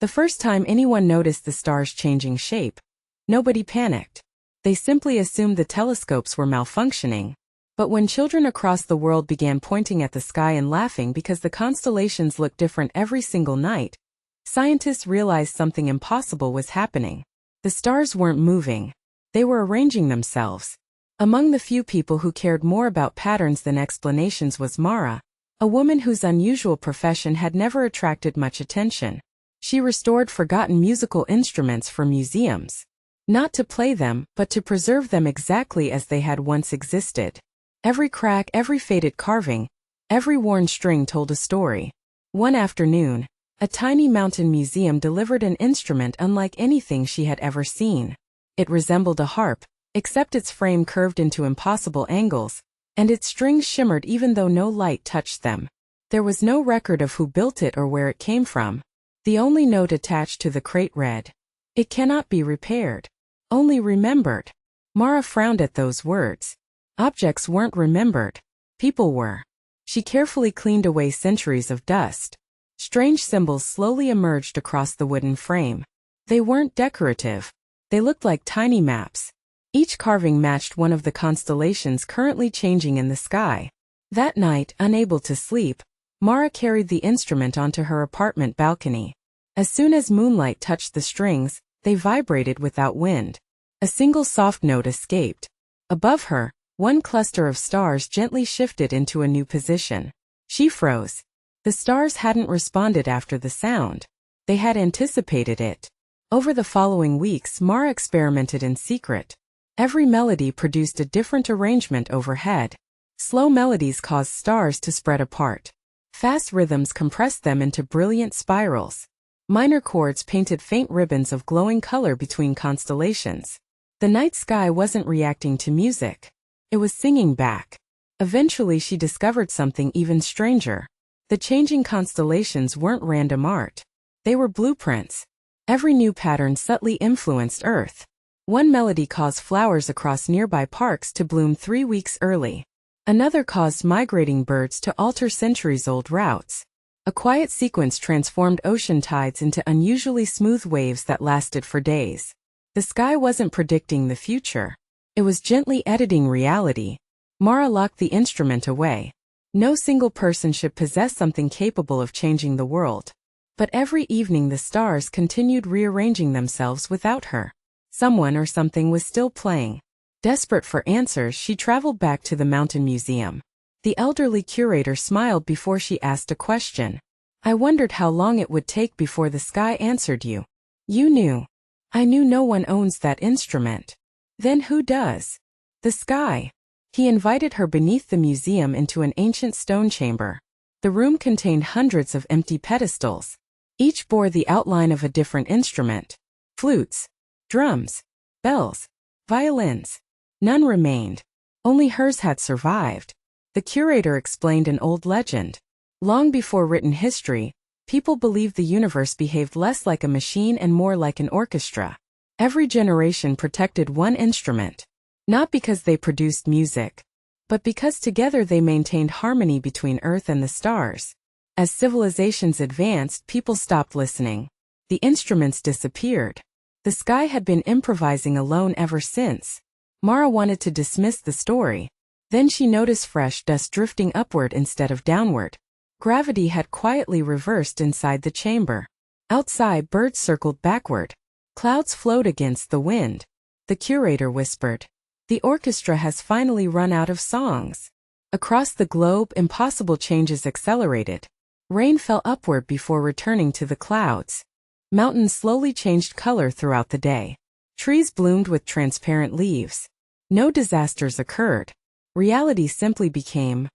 The first time anyone noticed the stars changing shape, nobody panicked. They simply assumed the telescopes were malfunctioning. But when children across the world began pointing at the sky and laughing because the constellations looked different every single night, scientists realized something impossible was happening. The stars weren't moving. They were arranging themselves. Among the few people who cared more about patterns than explanations was Mara, a woman whose unusual profession had never attracted much attention. She restored forgotten musical instruments for museums. Not to play them, but to preserve them exactly as they had once existed. Every crack, every faded carving, every worn string told a story. One afternoon, a tiny mountain museum delivered an instrument unlike anything she had ever seen. It resembled a harp, except its frame curved into impossible angles, and its strings shimmered even though no light touched them. There was no record of who built it or where it came from. The only note attached to the crate read, "It cannot be repaired. Only remembered." Mara frowned at those words. Objects weren't remembered. People were. She carefully cleaned away centuries of dust. Strange symbols slowly emerged across the wooden frame. They weren't decorative. They looked like tiny maps. Each carving matched one of the constellations currently changing in the sky. That night, unable to sleep, Mara carried the instrument onto her apartment balcony. As soon as moonlight touched the strings, they vibrated without wind. A single soft note escaped. Above her, one cluster of stars gently shifted into a new position. She froze. The stars hadn't responded after the sound. They had anticipated it. Over the following weeks, Mara experimented in secret. Every melody produced a different arrangement overhead. Slow melodies caused stars to spread apart. Fast rhythms compressed them into brilliant spirals. Minor chords painted faint ribbons of glowing color between constellations. The night sky wasn't reacting to music. It was singing back. Eventually she discovered something even stranger. The changing constellations weren't random art. They were blueprints. Every new pattern subtly influenced Earth. One melody caused flowers across nearby parks to bloom 3 weeks early. Another caused migrating birds to alter centuries-old routes. A quiet sequence transformed ocean tides into unusually smooth waves that lasted for days. The sky wasn't predicting the future. It was gently editing reality. Mara locked the instrument away. No single person should possess something capable of changing the world. But every evening the stars continued rearranging themselves without her. Someone or something was still playing. Desperate for answers, she traveled back to the mountain museum. The elderly curator smiled before she asked a question. "I wondered how long it would take before the sky answered you. You knew." "I knew no one owns that instrument." "Then who does?" "The sky." He invited her beneath the museum into an ancient stone chamber. The room contained hundreds of empty pedestals. Each bore the outline of a different instrument. Flutes, drums, bells, violins. None remained. Only hers had survived. The curator explained an old legend. Long before written history, people believed the universe behaved less like a machine and more like an orchestra. Every generation protected one instrument. Not because they produced music, but because together they maintained harmony between Earth and the stars. As civilizations advanced, people stopped listening. The instruments disappeared. The sky had been improvising alone ever since. Mara wanted to dismiss the story. Then she noticed fresh dust drifting upward instead of downward. Gravity had quietly reversed inside the chamber. Outside, birds circled backward. Clouds flowed against the wind. The curator whispered, "The orchestra has finally run out of songs." Across the globe, impossible changes accelerated. Rain fell upward before returning to the clouds. Mountains slowly changed color throughout the day. Trees bloomed with transparent leaves. No disasters occurred. Reality simply became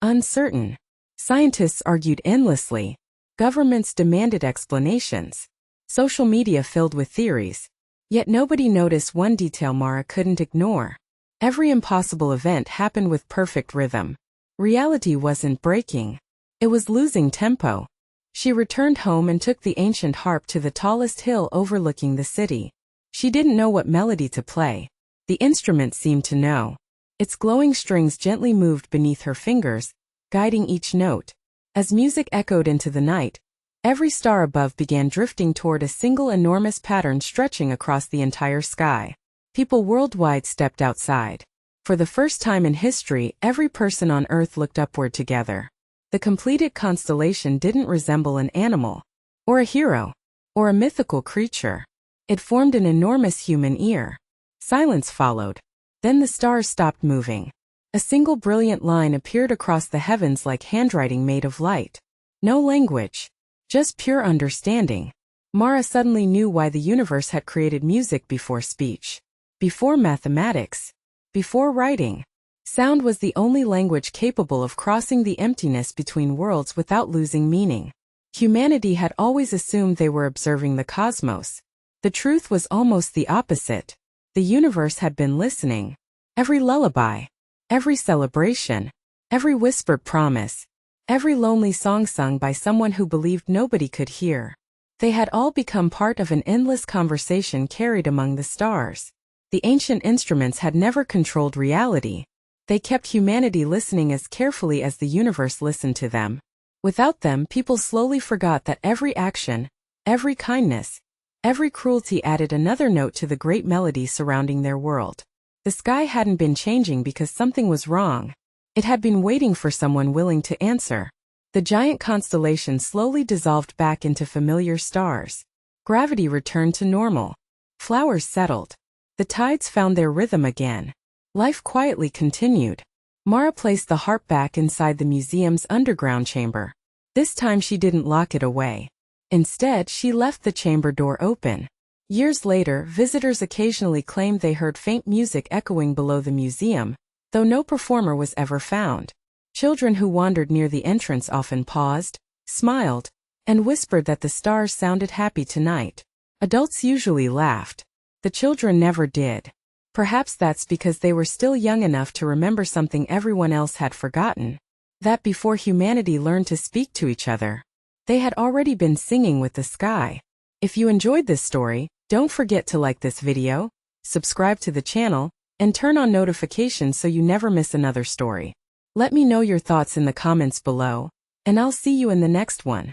uncertain. Scientists argued endlessly. Governments demanded explanations. Social media filled with theories. Yet nobody noticed one detail Mara couldn't ignore. Every impossible event happened with perfect rhythm. Reality wasn't breaking. It was losing tempo. She returned home and took the ancient harp to the tallest hill overlooking the city. She didn't know what melody to play. The instrument seemed to know. Its glowing strings gently moved beneath her fingers, guiding each note. As music echoed into the night, Every star above began drifting toward a single enormous pattern stretching across the entire sky. People worldwide stepped outside. For the first time in history, every person on Earth looked upward together. The completed constellation didn't resemble an animal, or a hero, or a mythical creature. It formed an enormous human ear. Silence followed. Then the stars stopped moving. A single brilliant line appeared across the heavens like handwriting made of light. No language. Just pure understanding. Mara suddenly knew why the universe had created music before speech. Before mathematics. Before writing. Sound was the only language capable of crossing the emptiness between worlds without losing meaning. Humanity had always assumed they were observing the cosmos. The truth was almost the opposite. The universe had been listening. Every lullaby. Every celebration. Every whispered promise. Every lonely song sung by someone who believed nobody could hear. They had all become part of an endless conversation carried among the stars. The ancient instruments had never controlled reality. They kept humanity listening as carefully as the universe listened to them. Without them, people slowly forgot that every action, every kindness, every cruelty added another note to the great melody surrounding their world. The sky hadn't been changing because something was wrong. It had been waiting for someone willing to answer. The giant constellation slowly dissolved back into familiar stars. Gravity returned to normal. Flowers settled. The tides found their rhythm again. Life quietly continued. Mara placed the harp back inside the museum's underground chamber. This time she didn't lock it away. Instead, she left the chamber door open. Years later, visitors occasionally claimed they heard faint music echoing below the museum, though no performer was ever found. Children who wandered near the entrance often paused, smiled, and whispered that the stars sounded happy tonight. Adults usually laughed. The children never did. Perhaps that's because they were still young enough to remember something everyone else had forgotten. That before humanity learned to speak to each other, they had already been singing with the sky. If you enjoyed this story, don't forget to like this video, subscribe to the channel, and turn on notifications so you never miss another story. Let me know your thoughts in the comments below, and I'll see you in the next one.